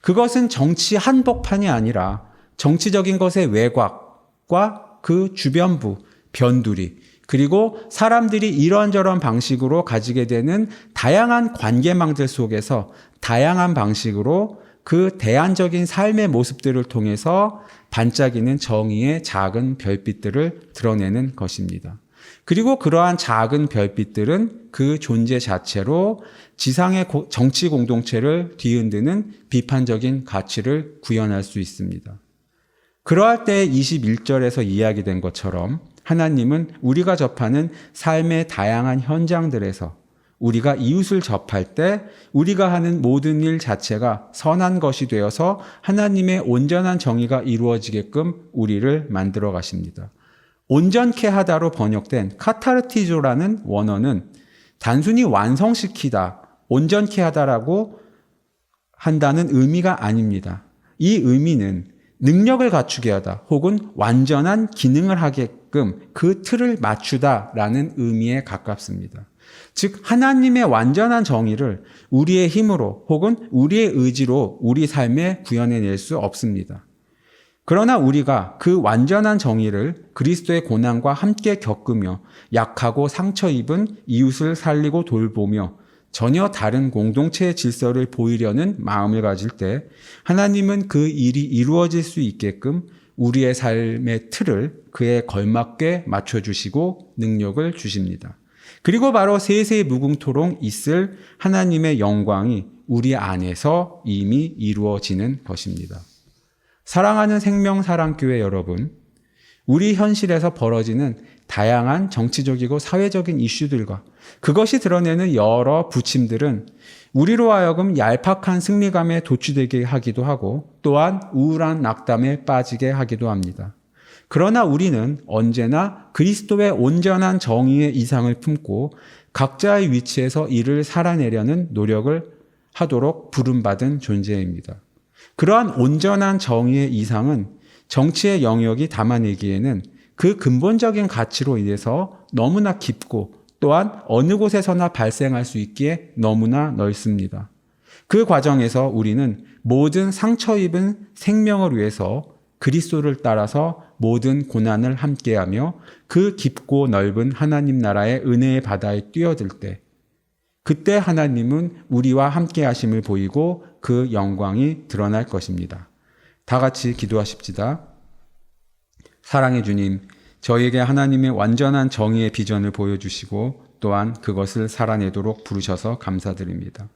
그것은 정치 한복판이 아니라 정치적인 것의 외곽과 그 주변부, 변두리, 그리고 사람들이 이런저런 방식으로 가지게 되는 다양한 관계망들 속에서 다양한 방식으로 그 대안적인 삶의 모습들을 통해서 반짝이는 정의의 작은 별빛들을 드러내는 것입니다. 그리고 그러한 작은 별빛들은 그 존재 자체로 지상의 정치 공동체를 뒤흔드는 비판적인 가치를 구현할 수 있습니다. 그러할 때 21절에서 이야기된 것처럼 하나님은 우리가 접하는 삶의 다양한 현장들에서 우리가 이웃을 접할 때 우리가 하는 모든 일 자체가 선한 것이 되어서 하나님의 온전한 정의가 이루어지게끔 우리를 만들어 가십니다. 온전케 하다로 번역된 카타르티조라는 원어는 단순히 완성시키다, 온전케 하다라고 한다는 의미가 아닙니다. 이 의미는 능력을 갖추게 하다 혹은 완전한 기능을 하게끔 그 틀을 맞추다라는 의미에 가깝습니다. 즉 하나님의 완전한 정의를 우리의 힘으로 혹은 우리의 의지로 우리 삶에 구현해낼 수 없습니다. 그러나 우리가 그 완전한 정의를 그리스도의 고난과 함께 겪으며 약하고 상처 입은 이웃을 살리고 돌보며 전혀 다른 공동체의 질서를 보이려는 마음을 가질 때 하나님은 그 일이 이루어질 수 있게끔 우리의 삶의 틀을 그에 걸맞게 맞춰주시고 능력을 주십니다. 그리고 바로 세세 무궁토록 있을 하나님의 영광이 우리 안에서 이미 이루어지는 것입니다. 사랑하는 생명사랑교회 여러분, 우리 현실에서 벌어지는 다양한 정치적이고 사회적인 이슈들과 그것이 드러내는 여러 부침들은 우리로 하여금 얄팍한 승리감에 도취되게 하기도 하고 또한 우울한 낙담에 빠지게 하기도 합니다. 그러나 우리는 언제나 그리스도의 온전한 정의의 이상을 품고 각자의 위치에서 이를 살아내려는 노력을 하도록 부름받은 존재입니다. 그러한 온전한 정의의 이상은 정치의 영역이 담아내기에는 그 근본적인 가치로 인해서 너무나 깊고 또한 어느 곳에서나 발생할 수 있기에 너무나 넓습니다. 그 과정에서 우리는 모든 상처 입은 생명을 위해서 그리스도를 따라서 모든 고난을 함께하며 그 깊고 넓은 하나님 나라의 은혜의 바다에 뛰어들 때 그때 하나님은 우리와 함께 하심을 보이고 그 영광이 드러날 것입니다. 다 같이 기도하십시다. 사랑의 주님, 저희에게 하나님의 완전한 정의의 비전을 보여주시고 또한 그것을 살아내도록 부르셔서 감사드립니다.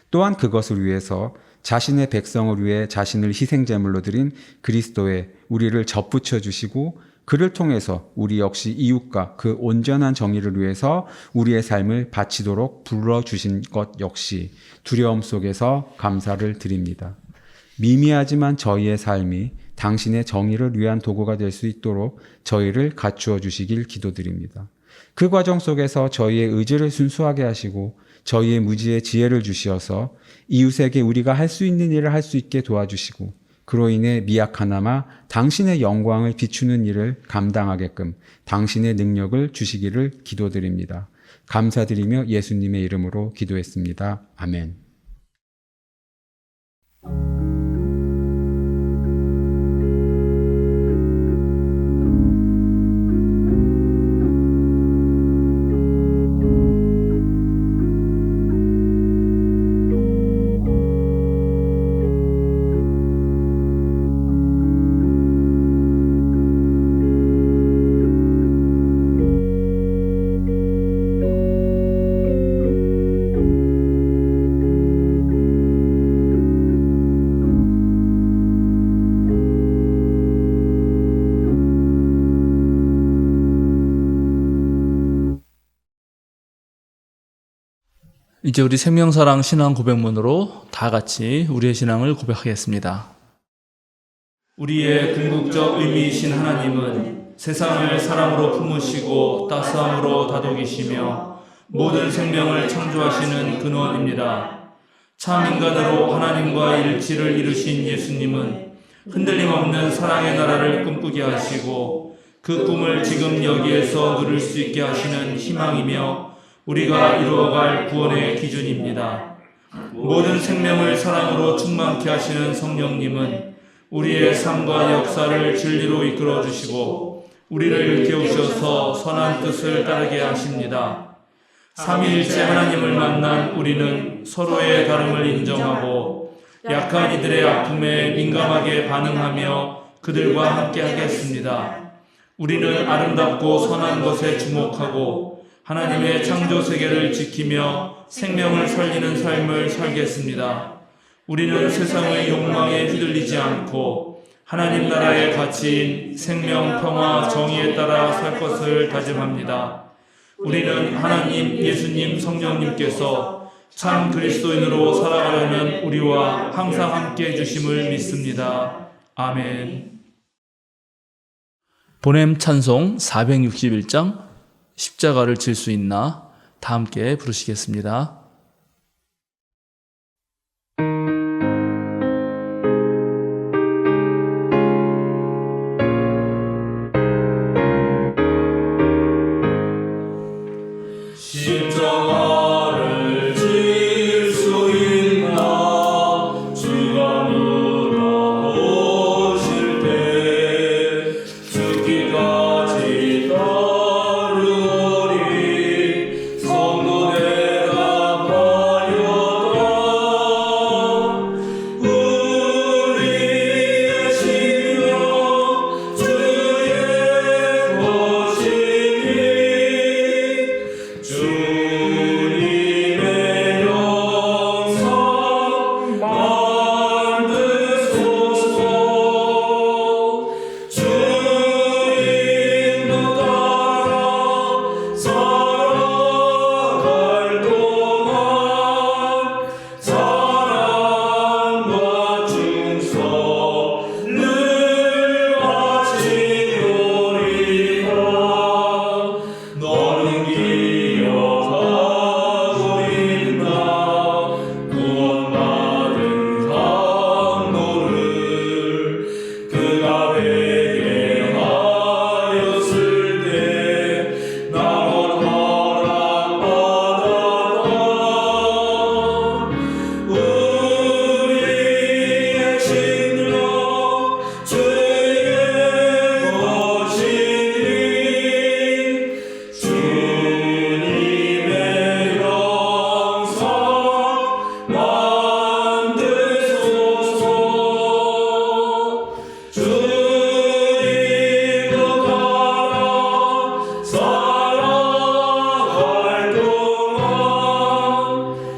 또한 그것을 위해서 자신의 백성을 위해 자신을 희생제물로 드린 그리스도에 우리를 접붙여 주시고 그를 통해서 우리 역시 이웃과 그 온전한 정의를 위해서 우리의 삶을 바치도록 불러주신 것 역시 두려움 속에서 감사를 드립니다. 미미하지만 저희의 삶이 당신의 정의를 위한 도구가 될 수 있도록 저희를 갖추어 주시길 기도드립니다. 그 과정 속에서 저희의 의지를 순수하게 하시고 저희의 무지의 지혜를 주시어서 이웃에게 우리가 할 수 있는 일을 할 수 있게 도와주시고 그로 인해 미약하나마 당신의 영광을 비추는 일을 감당하게끔 당신의 능력을 주시기를 기도드립니다. 감사드리며 예수님의 이름으로 기도했습니다. 아멘. 이제 우리 생명사랑 신앙 고백문으로 다 같이 우리의 신앙을 고백하겠습니다. 우리의 궁극적 의미이신 하나님은 세상을 사랑으로 품으시고 따스함으로 다독이시며 모든 생명을 창조하시는 근원입니다. 참 인간으로 하나님과 일치를 이루신 예수님은 흔들림 없는 사랑의 나라를 꿈꾸게 하시고 그 꿈을 지금 여기에서 누릴 수 있게 하시는 희망이며 우리가 이루어갈 구원의 기준입니다. 모든 생명을 사랑으로 충만케 하시는 성령님은 우리의 삶과 역사를 진리로 이끌어 주시고 우리를 일깨우셔서 선한 뜻을 따르게 하십니다. 삼위일체 하나님을 만난 우리는 서로의 다름을 인정하고 약한 이들의 아픔에 민감하게 반응하며 그들과 함께 하겠습니다. 우리는 아름답고 선한 것에 주목하고 하나님의 창조 세계를 지키며 생명을 살리는 삶을 살겠습니다. 우리는 세상의 욕망에 휘둘리지 않고 하나님 나라의 가치인 생명, 평화, 정의에 따라 살 것을 다짐합니다. 우리는 하나님, 예수님, 성령님께서 참 그리스도인으로 살아가려는 우리와 항상 함께 해주심을 믿습니다. 아멘. 보냄 찬송 461장 십자가를 질 수 있나 다 함께 부르시겠습니다. 십자가를 질 수 있나 주가 물어보실 때 죽기까지 따르오리 성도 대답하여라 우리의 신령 주의 것이니 주님의 영상 만드소서 주님도 따라 살아갈 동안 사랑과 충성을 바치오리라 너는 기억하고 있나 구원받은 강도를 그가 회개하였을 때 나로 허락받았다 우리의 신령 주의 것이니 주님의 영상 만드소서 주님도 따라 살아갈 동안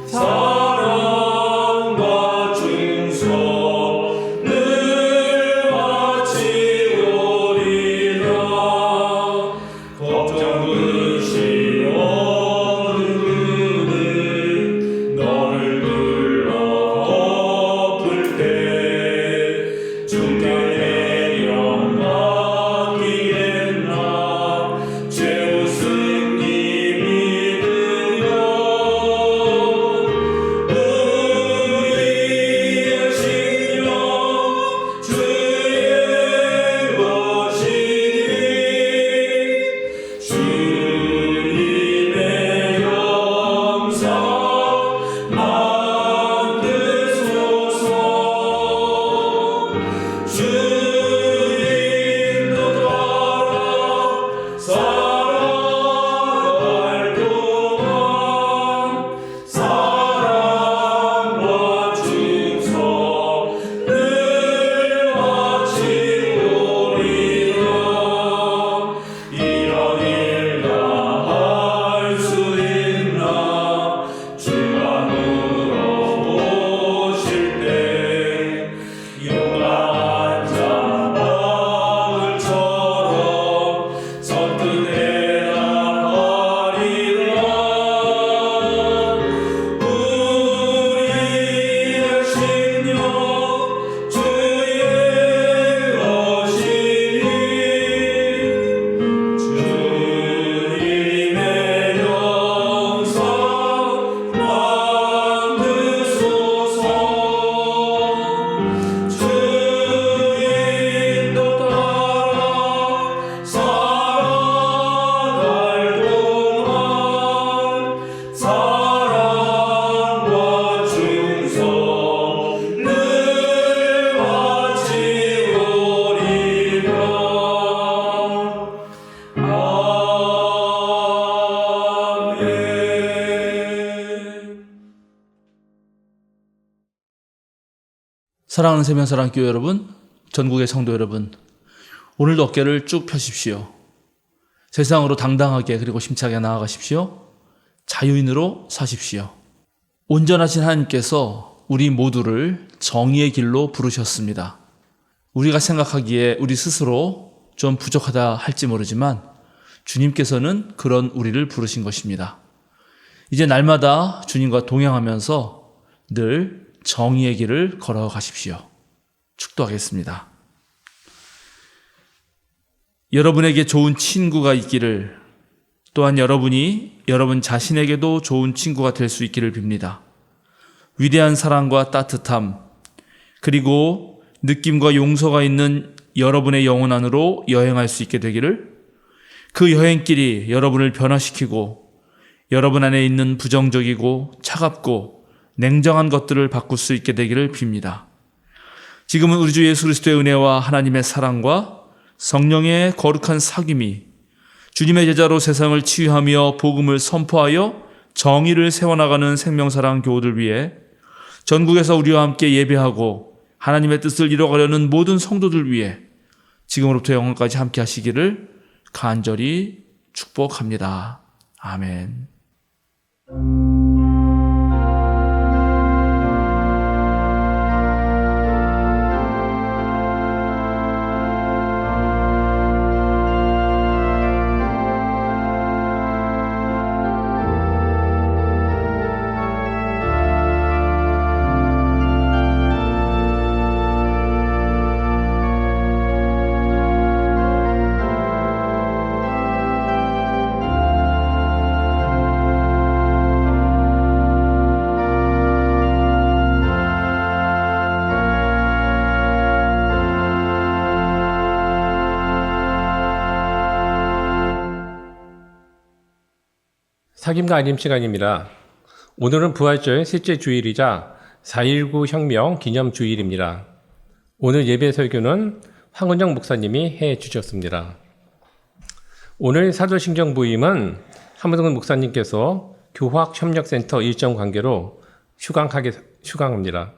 사랑과 충성을 바치오리라 걱정 근심 없는 그는 너를 불러 덮을 때 주께 내려 맡기겠나 최우승 님이는요 우리의 신령 주의 것이니 주님의 영상 만드소서 주님도 따라 살아갈 동안 사랑과 충성을 바치오리라 이런 일 다 할 수 있나 주가 물어보실 때 용감한 자 바울처럼 선뜻 대답하리라 우리의 신령 주의 것이니 주님의 영상 만드소서 주님도 따라 살아갈 동안 사랑과 충성을 바치오리라 아멘. 사랑하는 세면사랑교회 여러분, 전국의 성도 여러분, 오늘도 어깨를 쭉 펴십시오. 세상으로 당당하게 그리고 힘차게 나아가십시오. 자유인으로 사십시오. 온전하신 하나님께서 우리 모두를 정의의 길로 부르셨습니다. 우리가 생각하기에 우리 스스로 좀 부족하다 할지 모르지만 주님께서는 그런 우리를 부르신 것입니다. 이제 날마다 주님과 동행하면서 늘 정의의 길을 걸어가십시오. 축도하겠습니다. 여러분에게 좋은 친구가 있기를, 또한 여러분이 여러분 자신에게도 좋은 친구가 될 수 있기를 빕니다. 위대한 사랑과 따뜻함, 그리고 느낌과 용서가 있는 여러분의 영혼 안으로 여행할 수 있게 되기를, 그 여행길이 여러분을 변화시키고 여러분 안에 있는 부정적이고 차갑고 냉정한 것들을 바꿀 수 있게 되기를 빕니다. 지금은 우리 주 예수 그리스도의 은혜와 하나님의 사랑과 성령의 거룩한 사귐이 주님의 제자로 세상을 치유하며 복음을 선포하여 정의를 세워나가는 생명사랑 교우들 위해 전국에서 우리와 함께 예배하고 하나님의 뜻을 이뤄가려는 모든 성도들 위해 지금으로부터 영원까지 함께 하시기를 간절히 축복합니다. 아멘. 사귐과 알림 시간입니다. 오늘은 부활절 셋째 주일이자 4.19 혁명 기념 주일입니다. 오늘 예배 설교는 황은정 목사님이 해 주셨습니다. 오늘 사도신경 부임은 함은정 목사님께서 교학협력센터 일정 관계로 휴강합니다.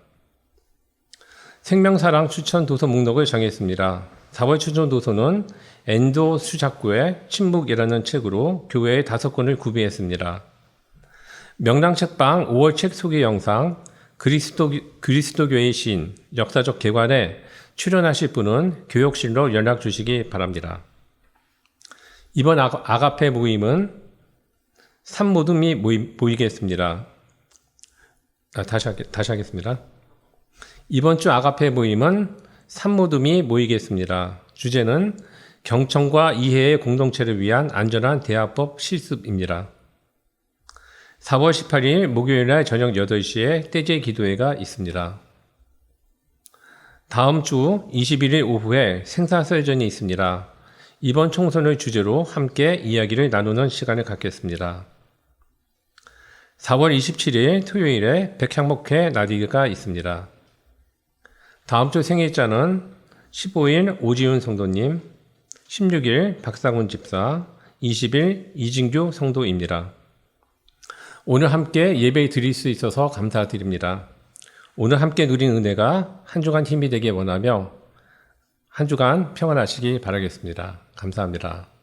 생명사랑 추천 도서 목록을 정했습니다. 4월 추천 도서는 엔도 수작구의 침묵이라는 책으로 교회에 5권을 구비했습니다. 명랑책방 5월 책 소개 영상 그리스도교의 신 역사적 개관에 출연하실 분은 교역실로 연락 주시기 바랍니다. 이번 아가페 모임은 산모둠이 모이겠습니다. 다시 하겠습니다. 이번 주 아가페 모임은 산모둠이 모이겠습니다. 주제는 경청과 이해의 공동체를 위한 안전한 대화법 실습입니다. 4월 18일 목요일날 저녁 8시에 떼제 기도회가 있습니다. 다음 주 21일 오후에 생사설전이 있습니다. 이번 총선을 주제로 함께 이야기를 나누는 시간을 갖겠습니다. 4월 27일 토요일에 백향목회 나디가 있습니다. 다음 주 생일자는 15일 오지훈 성도님, 16일 박상훈 집사, 20일 이진규 성도입니다. 오늘 함께 예배 드릴 수 있어서 감사드립니다. 오늘 함께 누린 은혜가 한 주간 힘이 되길 원하며 한 주간 평안하시기 바라겠습니다. 감사합니다.